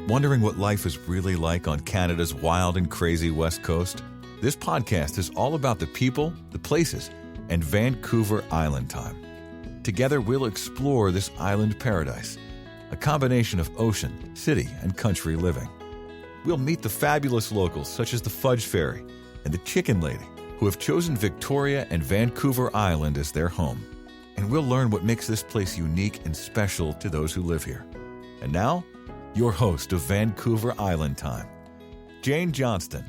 Wondering what life is really like on Canada's wild and crazy West Coast? This podcast is all about the people, the places, and Vancouver Island time. Together, we'll explore this island paradise, a combination of ocean, city, and country living. We'll meet the fabulous locals such as the Fudge Fairy and the Chicken Lady, who have chosen Victoria and Vancouver Island as their home. And we'll learn what makes this place unique and special to those who live here. And now, your host of Vancouver Island Time, Jane Johnston.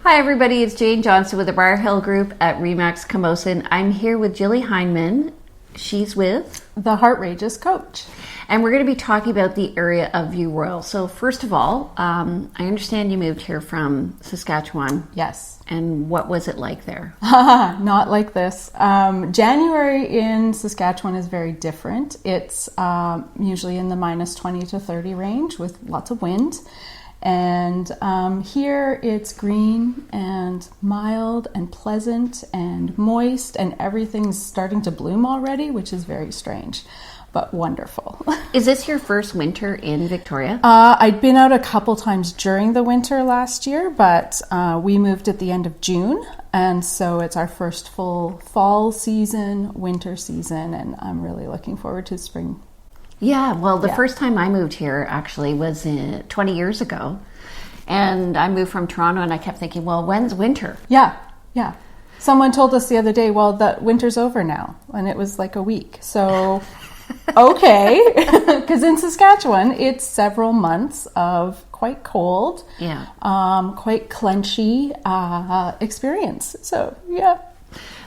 Hi everybody, it's Jane Johnston with the Briar Hill Group at Remax Camosun. I'm here with Jilly Hyndman. She's with the Heartrageous Coach. And we're going to be talking about the area of View Royal. So first of all, I understand you moved here from Saskatchewan. Yes. And what was it like there? Not like this. January in Saskatchewan is very different. It's usually in the minus 20 to 30 range with lots of wind. And here it's green and mild and pleasant and moist, and everything's starting to bloom already, which is very strange, but wonderful. Is this your first winter in Victoria? I'd been out a couple times during the winter last year, but we moved at the end of June, and so it's our first full fall season, winter season, and I'm really looking forward to spring. Yeah, well, the first time I moved here actually was 20 years ago. And I moved from Toronto and I kept thinking, well, when's winter? Yeah. Someone told us the other day, well, the winter's over now. And it was like a week. So, okay. Because in Saskatchewan, it's several months of quite cold, quite clenchy experience. So, yeah.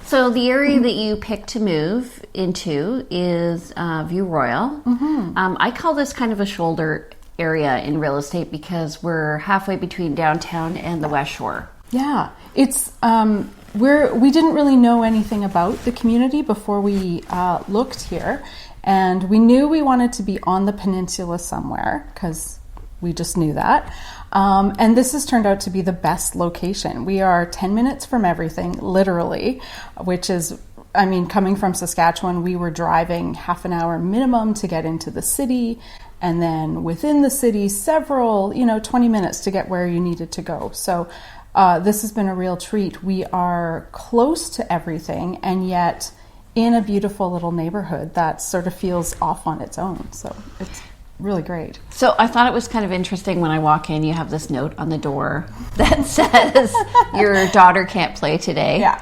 So the area that you picked to move into is View Royal. Mm-hmm. I call this kind of a shoulder area in real estate because we're halfway between downtown and the West Shore. Yeah, it's we didn't really know anything about the community before we looked here, and we knew we wanted to be on the peninsula somewhere because we just knew that. And this has turned out to be the best location. We are 10 minutes from everything, literally, which is, I mean, coming from Saskatchewan, we were driving half an hour minimum to get into the city. And then within the city, several, 20 minutes to get where you needed to go. So this has been a real treat. We are close to everything and yet in a beautiful little neighborhood that sort of feels off on its own. So it's really great. So I thought it was kind of interesting when I walk in, you have this note on the door that says your daughter can't play today. Yeah.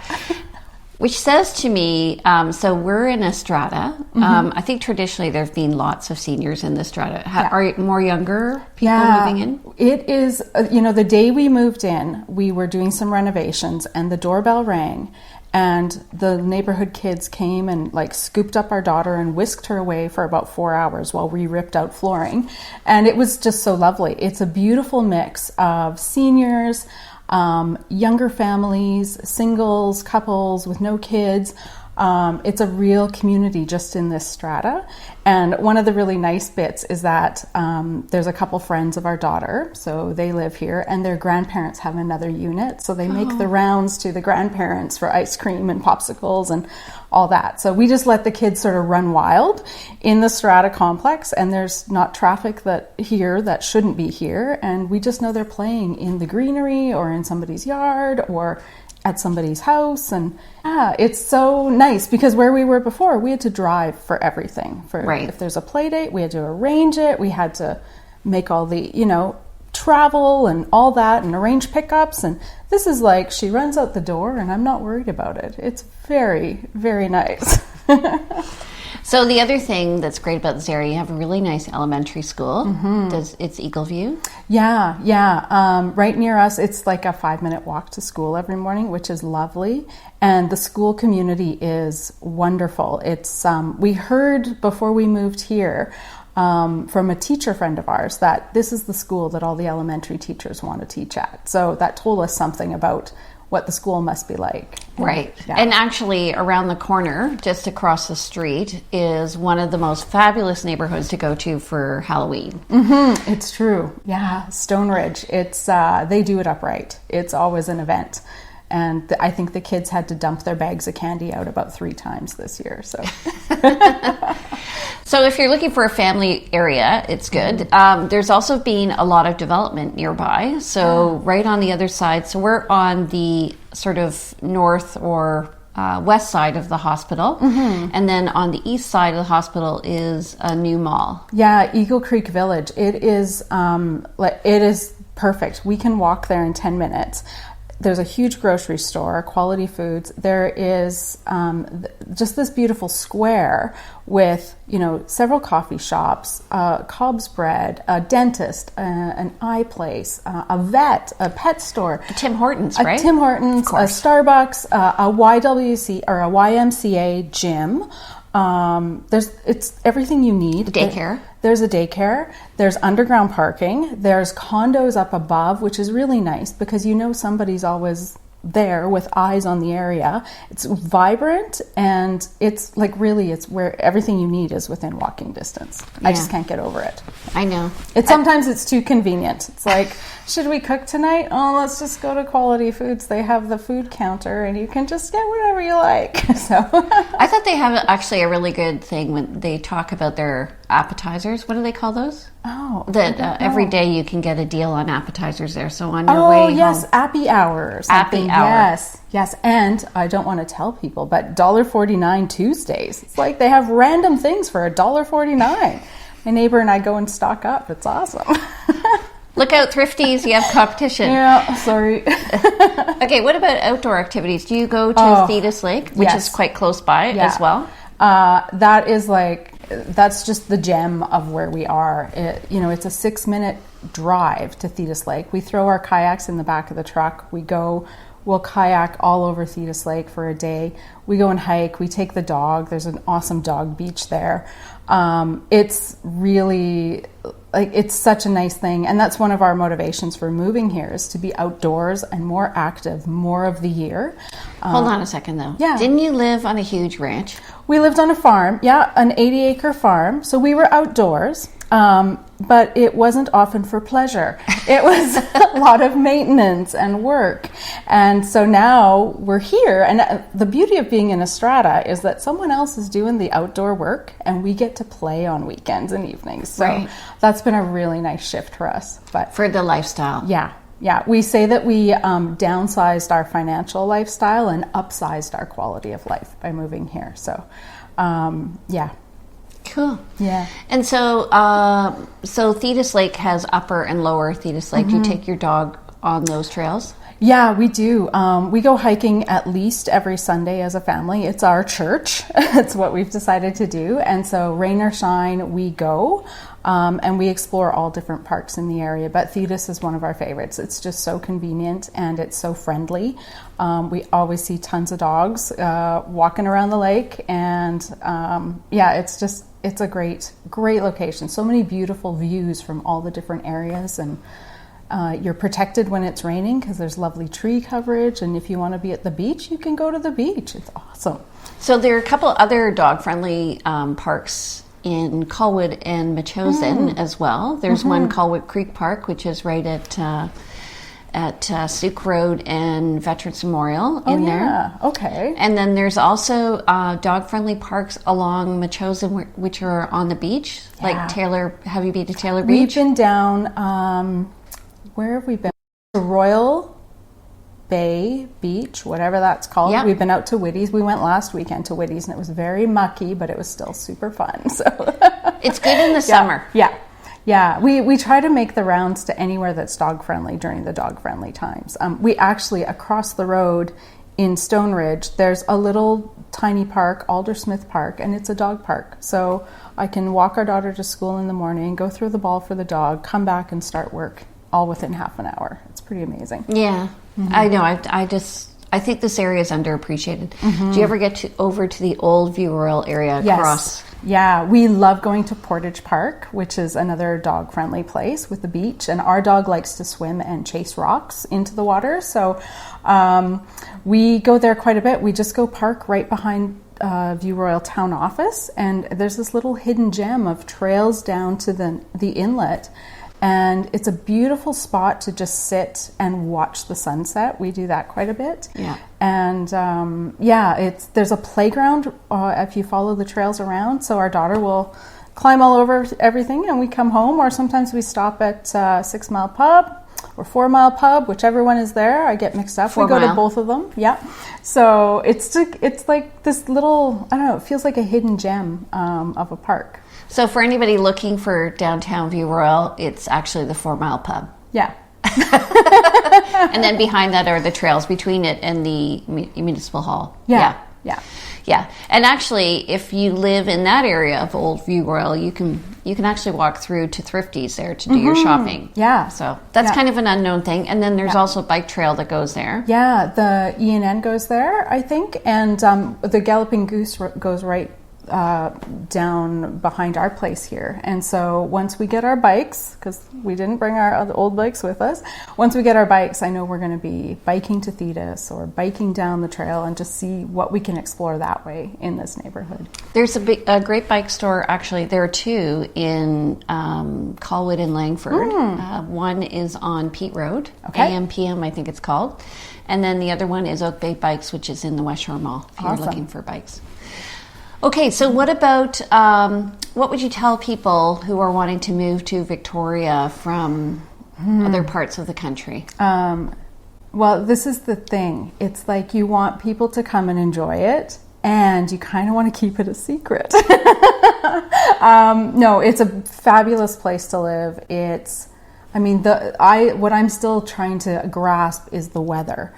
Which says to me, so we're in a strata. Mm-hmm. I think traditionally there have been lots of seniors in the strata. Are more younger people moving in? It is, the day we moved in, we were doing some renovations and the doorbell rang. And the neighborhood kids came and scooped up our daughter and whisked her away for about 4 hours while we ripped out flooring. And it was just so lovely. It's a beautiful mix of seniors, younger families, singles, couples with no kids. It's a real community just in this strata. And one of the really nice bits is that there's a couple friends of our daughter, so they live here, and their grandparents have another unit, so they make the rounds to the grandparents for ice cream and popsicles and all that. So we just let the kids sort of run wild in the strata complex, and there's not traffic that shouldn't be here, and we just know they're playing in the greenery or in somebody's yard or at somebody's house. And it's so nice because where we were before, we had to drive for everything. If there's a play date, we had to arrange it. We had to make all the, travel and all that and arrange pickups. And this is she runs out the door and I'm not worried about it. It's very, very nice. So the other thing that's great about this area, you have a really nice elementary school. Mm-hmm. It's Eagleview? Yeah. Right near us, it's like a 5-minute walk to school every morning, which is lovely. And the school community is wonderful. It's we heard before we moved here from a teacher friend of ours that this is the school that all the elementary teachers want to teach at. So that told us something about what the school must be like. Right. Yeah. And actually around the corner, just across the street, is one of the most fabulous neighborhoods to go to for Halloween. Mm-hmm. It's true. Yeah. Stone Ridge. It's they do it upright. It's always an event. And I think the kids had to dump their bags of candy out about 3 times this year. So So if you're looking for a family area, it's good. There's also been a lot of development nearby. So right on the other side, so we're on the sort of north or west side of the hospital. And then on the east side of the hospital is a new mall. Yeah, Eagle Creek Village. It is perfect. We can walk there in 10 minutes. There's a huge grocery store, Quality Foods. There is just this beautiful square with, several coffee shops, Cobb's Bread, a dentist, an eye place, a vet, a pet store. Tim Hortons, right? Tim Hortons, a Starbucks, a YWC or a YMCA gym. It's everything you need. Daycare. There's a daycare. There's underground parking. There's condos up above, which is really nice because somebody's always there with eyes on the area. It's vibrant and it's it's where everything you need is within walking distance. Yeah. I just can't get over it. I know. Sometimes it's too convenient. It's like, should we cook tonight? Oh, let's just go to Quality Foods. They have the food counter and you can just get whatever you like. So I thought they have actually a really good thing when they talk about their appetizers. What do they call those? Oh, that every day you can get a deal on appetizers there. So on your way home. Appy hour or something. Hour. Yes. And I don't want to tell people, but $1.49 Tuesdays. It's like they have random things for $1.49. My neighbor and I go and stock up. It's awesome. Look out, thrifties, you have competition. Yeah, sorry. Okay, what about outdoor activities? Do you go to Thetis Lake, which is quite close by as well? That's just the gem of where we are. It's a 6-minute drive to Thetis Lake. We throw our kayaks in the back of the truck. We'll kayak all over Thetis Lake for a day. We go and hike. We take the dog. There's an awesome dog beach there. It's really it's such a nice thing. And that's one of our motivations for moving here is to be outdoors and more active more of the year. Hold on a second though. Yeah. Didn't you live on a huge ranch? We lived on a farm. Yeah, an 80-acre farm. So we were outdoors. But it wasn't often for pleasure. It was a lot of maintenance and work. And so now we're here. And the beauty of being in a strata is that someone else is doing the outdoor work and we get to play on weekends and evenings. So that's been a really nice shift for us. But for the lifestyle. Yeah. We say that we downsized our financial lifestyle and upsized our quality of life by moving here. So, Cool. Yeah. And so Thetis Lake has upper and lower Thetis Lake. Do you take your dog on those trails? Yeah, we do. We go hiking at least every Sunday as a family. It's our church. It's what we've decided to do. And so rain or shine, we go. And we explore all different parks in the area. But Thetis is one of our favorites. It's just so convenient and it's so friendly. We always see tons of dogs walking around the lake. And it's a great location. So many beautiful views from all the different areas. And you're protected when it's raining because there's lovely tree coverage. And if you want to be at the beach, you can go to the beach. It's awesome. So there are a couple other dog-friendly parks in Colwood and Mechosin as well. There's one Colwood Creek Park, which is right at Souk Road and Veterans Memorial there. Okay. And then there's also dog-friendly parks along Mechosin, which are on the beach, like Taylor. Have you been to Taylor Beach? We've been down. Where have we been? Royal Bay Beach, whatever that's called. Yep. We've been out to Whitty's. We went last weekend to Whitty's and it was very mucky, but it was still super fun. So it's good in the summer. Yeah. We try to make the rounds to anywhere that's dog friendly during the dog friendly times. We actually, across the road in Stone Ridge, there's a little tiny park, Aldersmith Park, and it's a dog park. So I can walk our daughter to school in the morning, go throw the ball for the dog, come back and start work all within half an hour. It's pretty amazing. Yeah. I know. I think this area is underappreciated. Do you ever get over to the Old View Royal area across? Yes. Yeah, we love going to Portage Park, which is another dog-friendly place with the beach. And our dog likes to swim and chase rocks into the water. So we go there quite a bit. We just go park right behind View Royal Town Office. And there's this little hidden gem of trails down to the inlet. And it's a beautiful spot to just sit and watch the sunset. We do that quite a bit. Yeah. And there's a playground if you follow the trails around. So our daughter will climb all over everything and we come home, or sometimes we stop at 6 Mile Pub or 4 Mile Pub, whichever one is there. I get mixed up. We go to both of them. Yeah. So it's like this little, I don't know, it feels like a hidden gem of a park. So for anybody looking for downtown View Royal, it's actually the 4 Mile Pub. Yeah. And then behind that are the trails between it and the municipal hall. Yeah. And actually, if you live in that area of Old View Royal, you can actually walk through to Thrifty's there to do your shopping. Yeah. So that's kind of an unknown thing. And then there's also a bike trail that goes there. Yeah, the E&N goes there, I think, and the Galloping Goose goes right down behind our place here. And so once we get our bikes, because we didn't bring our other old bikes with us, once we get our bikes, I know we're going to be biking to Thetis or biking down the trail and just see what we can explore that way in this neighborhood. There's a great bike store, actually. There are two in Colwood and Langford. One is on Pete Road, AM/PM I think it's called. And then the other one is Oak Bay Bikes, which is in the West Shore Mall if you're looking for bikes. Okay, so what about, what would you tell people who are wanting to move to Victoria from other parts of the country? Well, this is the thing. It's like you want people to come and enjoy it, and you kind of want to keep it a secret. No, it's a fabulous place to live. What I'm still trying to grasp is the weather.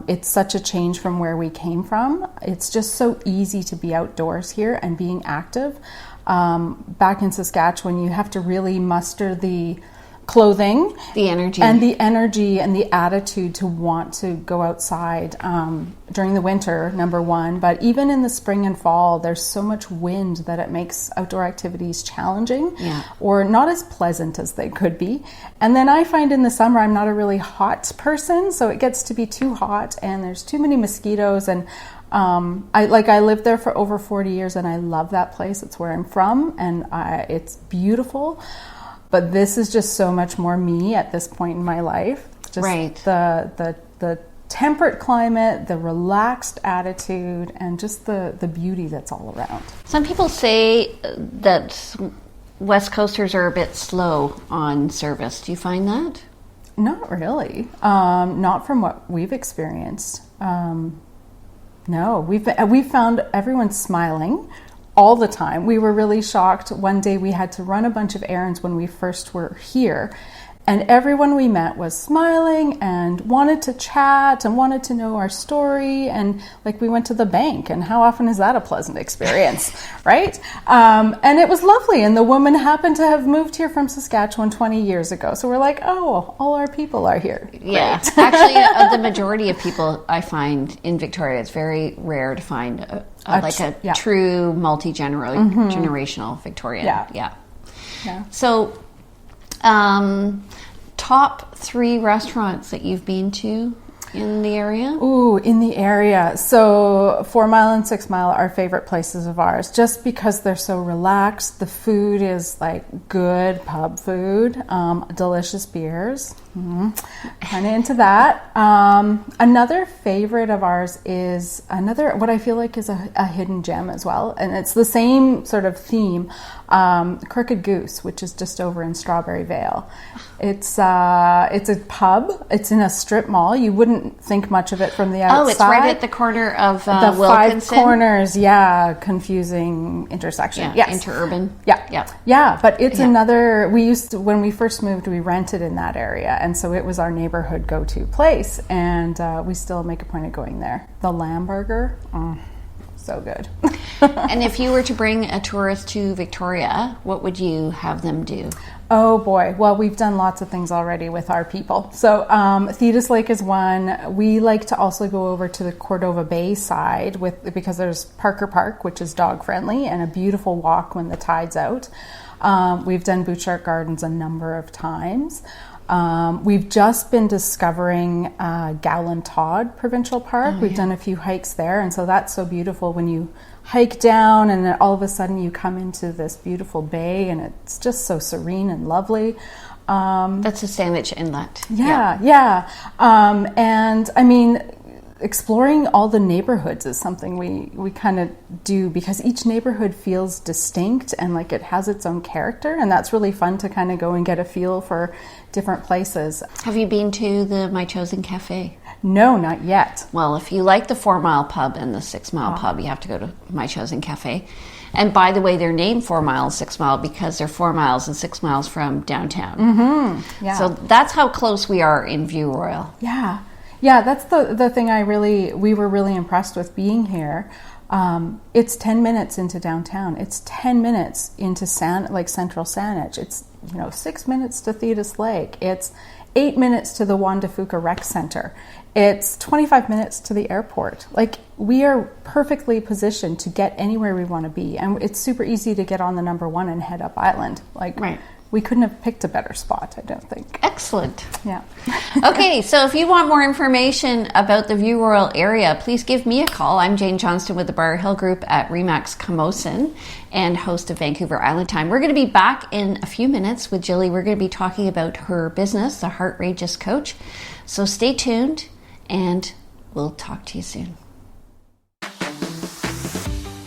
It's such a change from where we came from. It's just so easy to be outdoors here and being active. Back in Saskatchewan, you have to really muster the clothing, the energy and the attitude to want to go outside during the winter, number one. But even in the spring and fall, there's so much wind that it makes outdoor activities challenging or not as pleasant as they could be. And then I find in the summer I'm not a really hot person, so it gets to be too hot and there's too many mosquitoes. And I lived there for over 40 years and I love that place. It's where I'm from and it's beautiful. But this is just so much more me at this point in my life. Just the temperate climate, the relaxed attitude, and just the beauty that's all around. Some people say that West Coasters are a bit slow on service. Do you find that? Not really. Not from what we've experienced. No, we've found everyone smiling all the time. We were really shocked. One day we had to run a bunch of errands when we first were here, and everyone we met was smiling and wanted to chat and wanted to know our story. And like we went to the bank, and how often is that a pleasant experience, right? And it was lovely. And the woman happened to have moved here from Saskatchewan 20 years ago. So we're like, oh, all our people are here. Yeah, actually, the majority of people I find in Victoria, it's very rare to find a true multi-generational Victorian. Yeah. So, top 3 restaurants that you've been to in the area? Ooh, in the area. So 4 Mile and 6 Mile are favorite places of ours just because they're so relaxed. The food is like good pub food, delicious beers. Kind of into that. Another favorite of ours is what I feel like is a hidden gem as well, and it's the same sort of theme. Crooked Goose, which is just over in Strawberry Vale. It's a pub. It's in a strip mall. You wouldn't think much of it from the outside. Oh, it's right at the corner of the Wilkinson. 5 corners. Yeah, confusing intersection. Yeah, interurban. Yeah. But it's another. When we first moved, we rented in that area. And so it was our neighborhood go-to place, and we still make a point of going there. The lamb burger, so good. And if you were to bring a tourist to Victoria, what would you have them do? Oh boy, well, we've done lots of things already with our people. So Thetis Lake is one. We like to also go over to the Cordova Bay side because there's Parker Park, which is dog friendly, and a beautiful walk when the tide's out. We've done Butchart Gardens a number of times. We've just been discovering Gowland Todd Provincial Park. We've done a few hikes there, and so that's so beautiful when you hike down and then all of a sudden you come into this beautiful bay, and it's just so serene and lovely. That's the Sandwich Inlet. Yeah. And I mean, exploring all the neighborhoods is something we kind of do, because each neighborhood feels distinct and like it has its own character, and that's really fun to kind of go and get a feel for different places. Have you been to the My Chosen Cafe? No, not yet. Well, if you like the 4 Mile Pub and the 6 Mile Pub, you have to go to My Chosen Cafe. And by the way, they're named 4 Mile, 6 Mile because they're 4 miles and 6 miles from downtown. Mm-hmm. Yeah. So that's how close we are in View Royal. Yeah. Yeah, that's the thing we were really impressed with being here. It's 10 minutes into downtown. It's 10 minutes into Central Saanich. It's 6 minutes to Thetis Lake. It's 8 minutes to the Juan de Fuca Rec Center. It's 25 minutes to the airport. Like, we are perfectly positioned to get anywhere we want to be, and it's super easy to get on the number 1 and head up island. Like, right. We couldn't have picked a better spot, I don't think. Excellent. Yeah. Okay, so if you want more information about the View Royal area, please give me a call. I'm Jane Johnston with the Briar Hill Group at Remax Camosun and host of Vancouver Island Time. We're going to be back in a few minutes with Jilly. We're going to be talking about her business, the Heartrageous Coach. So stay tuned, and we'll talk to you soon.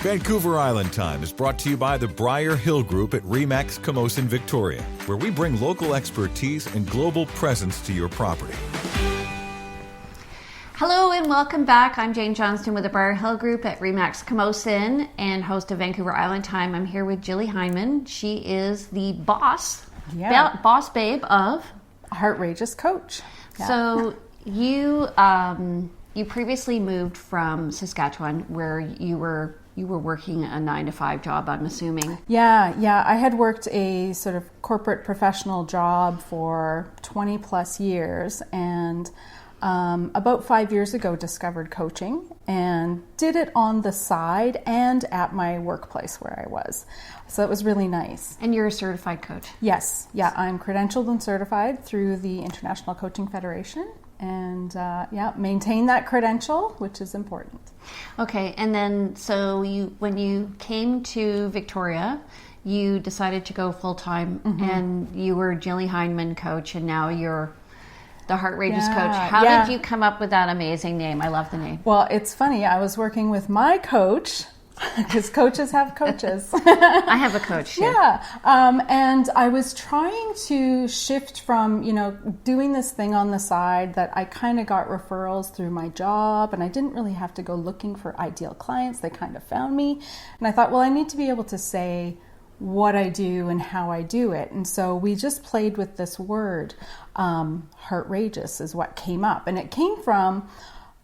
Vancouver Island Time is brought to you by the Briar Hill Group at Remax Camosun, Victoria, where we bring local expertise and global presence to your property. Hello and welcome back. I'm Jane Johnston with the Briar Hill Group at Remax Camosun and host of Vancouver Island Time. I'm here with Jilly Hyndman. She is the boss babe of Heartrageous Coach. Yeah. So you previously moved from Saskatchewan, where you were working a 9-to-5 job, I'm assuming. Yeah. I had worked a sort of corporate professional job for 20 plus years, and about 5 years ago discovered coaching and did it on the side and at my workplace where I was. So it was really nice. And you're a certified coach? Yes. Yeah, I'm credentialed and certified through the International Coaching Federation. And maintain that credential, which is important. Okay, and then so when you came to Victoria, you decided to go full time, and you were Jilly Hyndman coach, and now you're the Heartrageous Coach. How did you come up with that amazing name? I love the name. Well, it's funny. I was working with my coach. Because coaches have coaches. I have a coach too. Yeah. And I was trying to shift from, doing this thing on the side that I kind of got referrals through my job, and I didn't really have to go looking for ideal clients. They kind of found me. And I thought, well, I need to be able to say what I do and how I do it. And so we just played with this word. Heartrageous is what came up. And it came from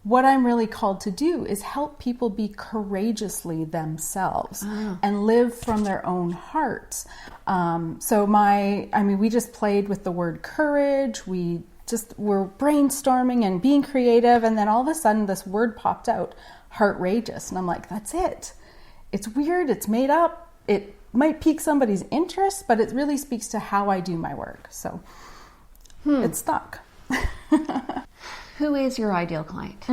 what I'm really called to do is help people be courageously themselves and live from their own hearts. We just played with the word courage. We just were brainstorming and being creative. And then all of a sudden this word popped out, Heartrageous. And I'm like, that's it. It's weird. It's made up. It might pique somebody's interest, but it really speaks to how I do my work. So it stuck. Who is your ideal client?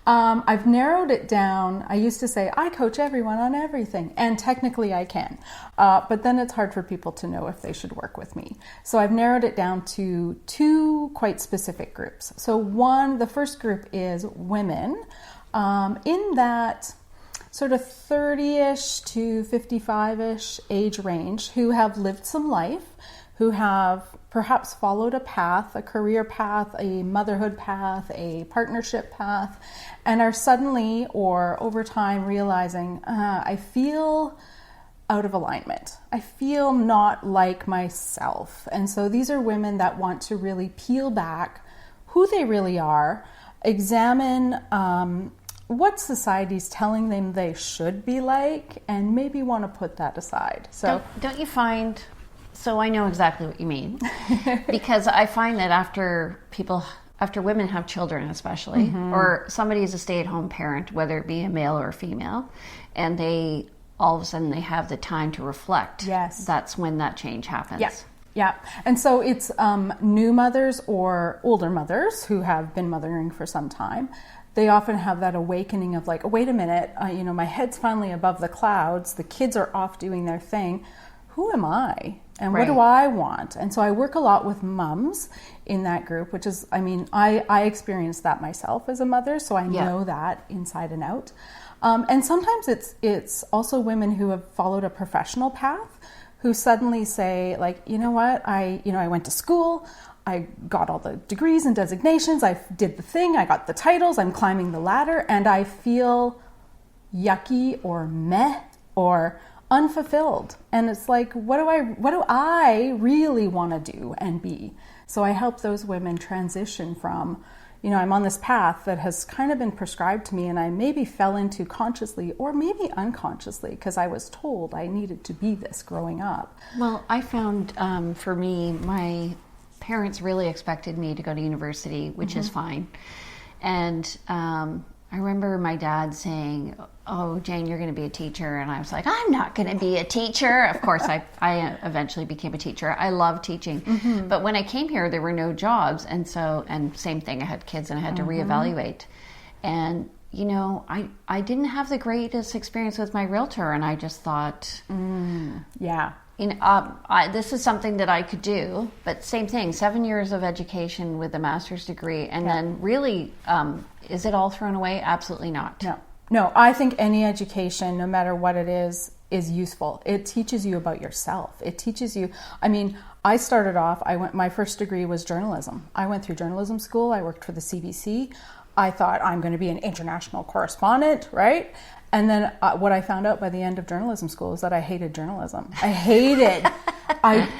I've narrowed it down. I used to say, I coach everyone on everything, and technically I can. But then it's hard for people to know if they should work with me. So I've narrowed it down to 2 quite specific groups. So the first group is women in that sort of 30-ish to 55-ish age range who have lived some life, who have perhaps followed a path, a career path, a motherhood path, a partnership path, and are suddenly or over time realizing, I feel out of alignment. I feel not like myself. And so these are women that want to really peel back who they really are, examine what society's telling them they should be like, and maybe want to put that aside. So don't you find... So I know exactly what you mean, because I find that after women have children especially, or somebody is a stay-at-home parent, whether it be a male or a female, and they all of a sudden they have the time to reflect, that's when that change happens. Yeah. And so it's new mothers or older mothers who have been mothering for some time. They often have that awakening of like, oh, wait a minute, my head's finally above the clouds. The kids are off doing their thing. who am I? And Right. what do I want? And so I work a lot with mums in that group, which is, I mean, I experienced that myself as a mother, so I know that inside and out. And sometimes it's also women who have followed a professional path who suddenly say, like, you know what, I went to school, I got all the degrees and designations, I did the thing, I got the titles, I'm climbing the ladder, and I feel yucky or meh or unfulfilled. And it's like, what do I really want to do and be? So I help those women transition from, I'm on this path that has kind of been prescribed to me, and I maybe fell into consciously or maybe unconsciously because I was told I needed to be this growing up. Well, I found for me, my parents really expected me to go to university, which is fine. And I remember my dad saying, "Oh, Jane, you're going to be a teacher." And I was like, "I'm not going to be a teacher." Of course, I eventually became a teacher. I love teaching. But when I came here, there were no jobs. And same thing, I had kids and I had to reevaluate. And, I didn't have the greatest experience with my realtor. And I just thought, this is something that I could do. But same thing, 7 years of education with a master's degree. And then really, is it all thrown away? Absolutely not. No, I think any education, no matter what it is useful. It teaches you about yourself. It teaches you, I started off, my first degree was journalism. I went through journalism school. I worked for the CBC. I thought I'm going to be an international correspondent, right? And then what I found out by the end of journalism school is that I hated journalism. I hated,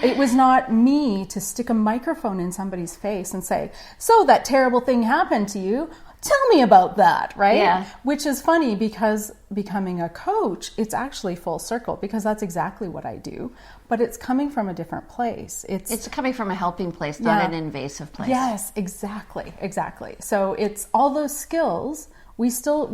it was not me to stick a microphone in somebody's face and say, "So that terrible thing happened to you. Tell me about that," right? Yeah. Which is funny because becoming a coach, it's actually full circle because that's exactly what I do. But it's coming from a different place. It's coming from a helping place, not an invasive place. Yes, exactly. So it's all those skills. We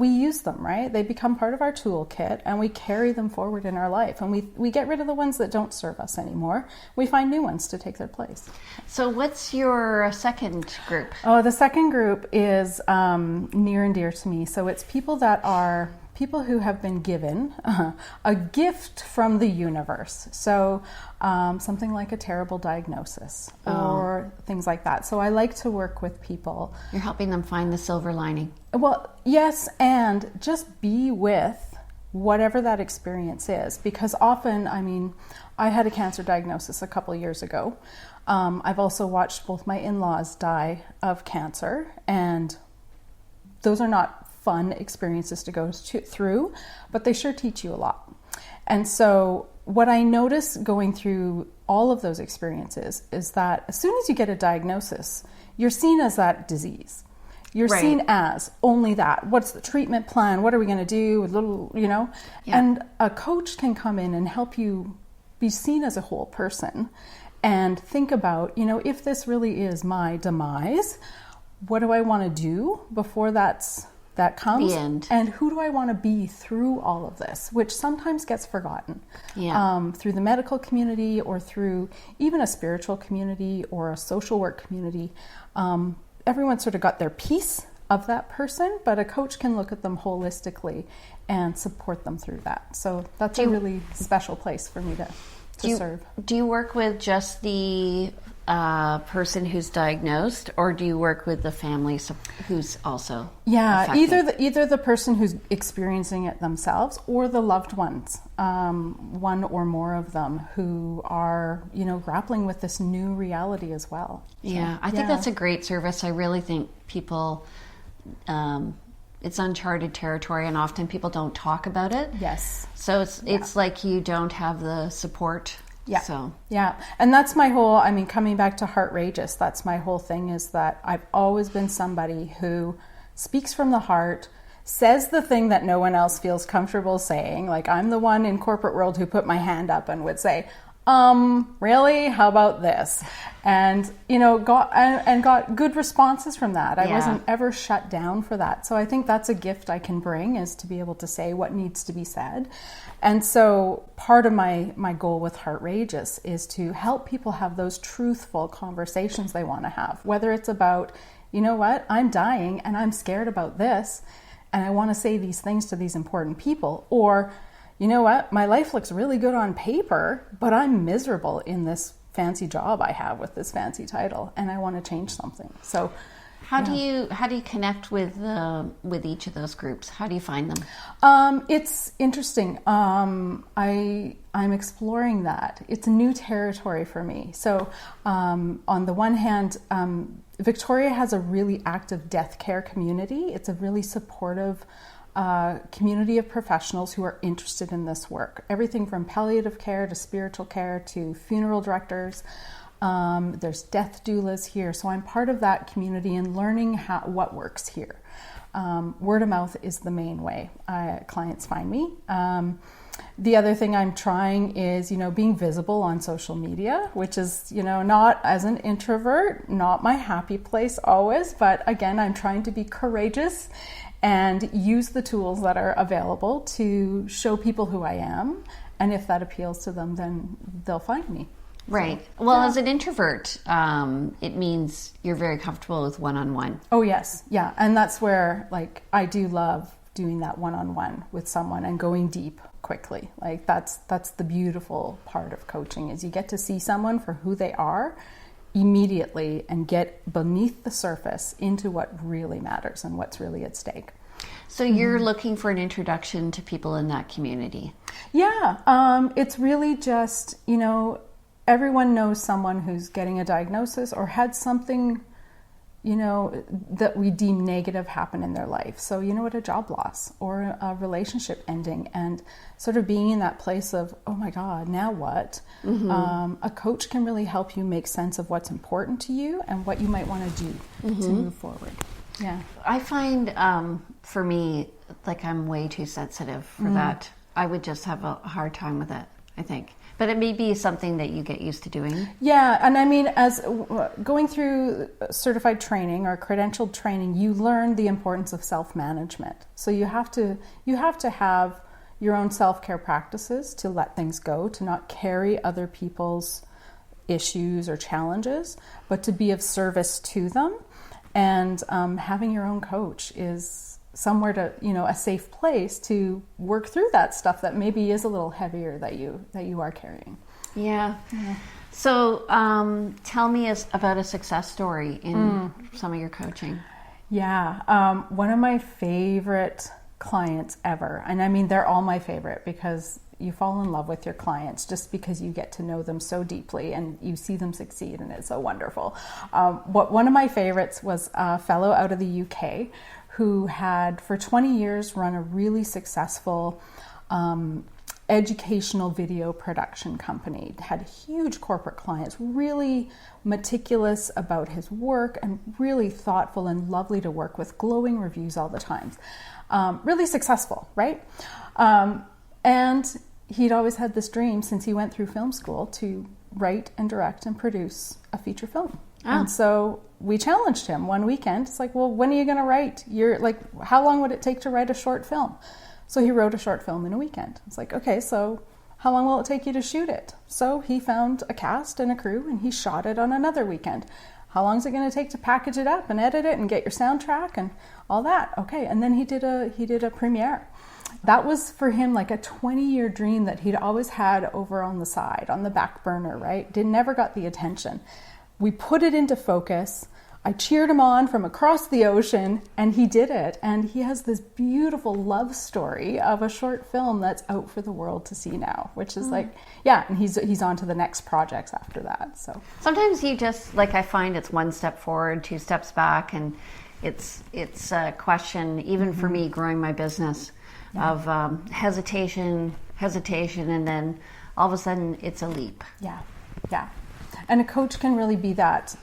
use them, right? They become part of our toolkit and we carry them forward in our life. And we get rid of the ones that don't serve us anymore. We find new ones to take their place. So what's your second group? Oh, the second group is near and dear to me. So it's people who have been given a gift from the universe. So something like a terrible diagnosis or things like that. So I like to work with people. You're helping them find the silver lining. Well, yes, and just be with whatever that experience is. Because often, I had a cancer diagnosis a couple of years ago. I've also watched both my in-laws die of cancer, and those are not fun experiences to go through, but they sure teach you a lot. And so what I noticed going through all of those experiences is that as soon as you get a diagnosis, you're seen as that disease. You're seen as only that. What's the treatment plan? What are we going to do? A little, Yeah. And a coach can come in and help you be seen as a whole person and think about, if this really is my demise, what do I want to do before that comes? The end. And who do I want to be through all of this, which sometimes gets forgotten through the medical community or through even a spiritual community or a social work community. Everyone sort of got their piece of that person, but a coach can look at them holistically and support them through that. So that's a really special place for me to serve. Do you work with just the person who's diagnosed, or do you work with the family who's also affected? either the person who's experiencing it themselves or the loved ones, one or more of them who are grappling with this new reality as well. I think that's a great service. I really think people it's uncharted territory, and often people don't talk about it. Yes. So it's like you don't have the support. Yeah. And that's my whole, coming back to Heartrageous, that's my whole thing, is that I've always been somebody who speaks from the heart, says the thing that no one else feels comfortable saying. Like, I'm the one in corporate world who put my hand up and would say, really? How about this? And, got good responses from that. I wasn't ever shut down for that. So I think that's a gift I can bring, is to be able to say what needs to be said. And so part of my goal with Heartrageous is to help people have those truthful conversations they want to have, whether it's about, I'm dying and I'm scared about this and I want to say these things to these important people, or you know what, my life looks really good on paper, but I'm miserable in this fancy job I have with this fancy title, and I want to change something. So how do you connect with each of those groups? How do you find them? It's interesting. I'm exploring that. It's a new territory for me. So on the one hand, Victoria has a really active death care community. It's a really supportive community of professionals who are interested in this work. Everything from palliative care to spiritual care to funeral directors. There's death doulas here. So I'm part of that community and learning what works here. Word of mouth is the main way clients find me. The other thing I'm trying is, being visible on social media, which is, not as an introvert, not my happy place always, but again, I'm trying to be courageous and use the tools that are available to show people who I am. And if that appeals to them, then they'll find me. Right. Well, as an introvert, it means you're very comfortable with one-on-one. Oh, yes. Yeah. And that's where, I do love doing that one-on-one with someone and going deep quickly. That's the beautiful part of coaching, is you get to see someone for who they are immediately and get beneath the surface into what really matters and what's really at stake. So you're looking for an introduction to people in that community? Yeah. It's really just, everyone knows someone who's getting a diagnosis or had something, that we deem negative happen in their life. So, a job loss or a relationship ending, and sort of being in that place of, oh my God, now what? A coach can really help you make sense of what's important to you and what you might want to do to move forward. Yeah. I find, for me, I'm way too sensitive for that. I would just have a hard time with it, I think. But it may be something that you get used to doing. Yeah, and I mean, as going through certified training or credentialed training, you learn the importance of self-management. So you have to have your own self-care practices to let things go, to not carry other people's issues or challenges, but to be of service to them. And having your own coach is somewhere to, a safe place to work through that stuff that maybe is a little heavier that you are carrying. Yeah. So tell me about a success story in some of your coaching. Yeah. One of my favorite clients ever, and I mean, they're all my favorite because you fall in love with your clients just because you get to know them so deeply and you see them succeed, and it's so wonderful. One of my favorites was a fellow out of the UK who had for 20 years run a really successful educational video production company, had huge corporate clients, really meticulous about his work and really thoughtful and lovely to work with, glowing reviews all the time. Really successful, right? And he'd always had this dream since he went through film school to write and direct and produce a feature film. And so we challenged him one weekend. It's like, well, when are you going to write? How long would it take to write a short film? So he wrote a short film in a weekend. It's like, okay, so how long will it take you to shoot it? So he found a cast and a crew and he shot it on another weekend. How long is it going to take to package it up and edit it and get your soundtrack and all that? Okay, and then he did a premiere. That was for him like a 20-year dream that he'd always had over on the side, on the back burner, right? Never got the attention. We put it into focus. I cheered him on from across the ocean, and he did it. And he has this beautiful love story of a short film that's out for the world to see now, which is and he's on to the next projects after that. So sometimes you just, I find it's one step forward, two steps back, and it's a question, even for me growing my business, of hesitation, and then all of a sudden it's a leap. Yeah. And a coach can really be that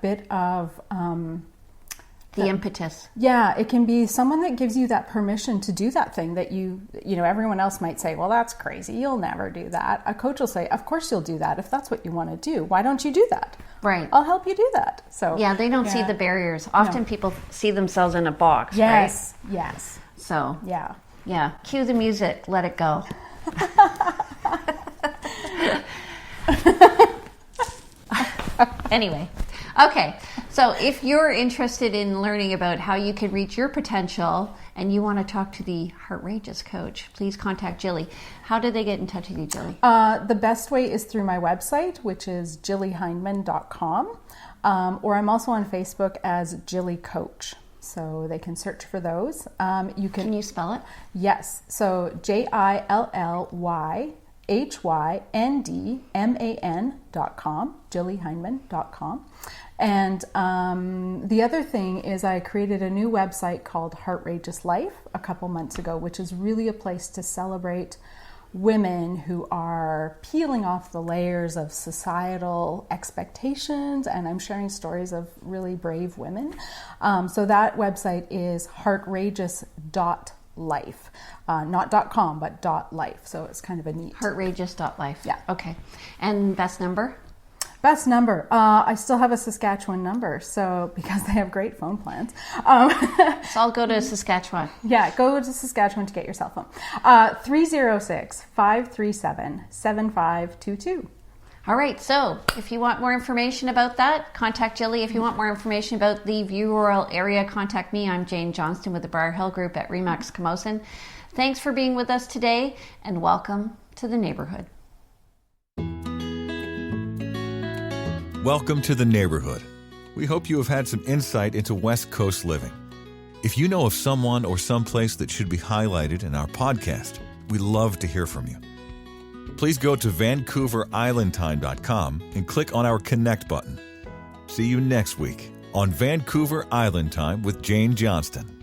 bit of the impetus. Yeah, it can be someone that gives you that permission to do that thing that you everyone else might say, well, that's crazy, you'll never do that. A coach will say, of course you'll do that if that's what you want to do. Why don't you do that? Right. I'll help you do that. So yeah, they don't see the barriers. Often people see themselves in a box. Yes. Right? Yes. So yeah. Cue the music. Let it go. Anyway, okay, so if you're interested in learning about how you can reach your potential and you want to talk to the Heartrageous Coach, please contact Jilly. How do they get in touch with you, Jilly? The best way is through my website, which is jillyhyndman.com, or I'm also on Facebook as Jilly Coach. So they can search for those. Can you spell it? Yes. So JILLYHYNDMAN.com, jillyhyndman.com. And the other thing is I created a new website called Heartrageous Life a couple months ago, which is really a place to celebrate women who are peeling off the layers of societal expectations, and I'm sharing stories of really brave women. So that website is heartrageous.life, not .com, but .life. So it's kind of a neat. Heartrageous.life. Yeah. Okay. And best number? Best number. I still have a Saskatchewan number, so because they have great phone plans. So I'll go to Saskatchewan. Yeah, go to Saskatchewan to get your cell phone. 306-537-7522. All right, so if you want more information about that, contact Jilly. If you want more information about the View Royal area, contact me. I'm Jane Johnston with the Briar Hill Group at Remax Camosun. Thanks for being with us today, and welcome to the neighborhood. Welcome to the neighborhood. We hope you have had some insight into West Coast living. If you know of someone or someplace that should be highlighted in our podcast, we love to hear from you. Please go to VancouverIslandTime.com and click on our Connect button. See you next week on Vancouver Island Time with Jane Johnston.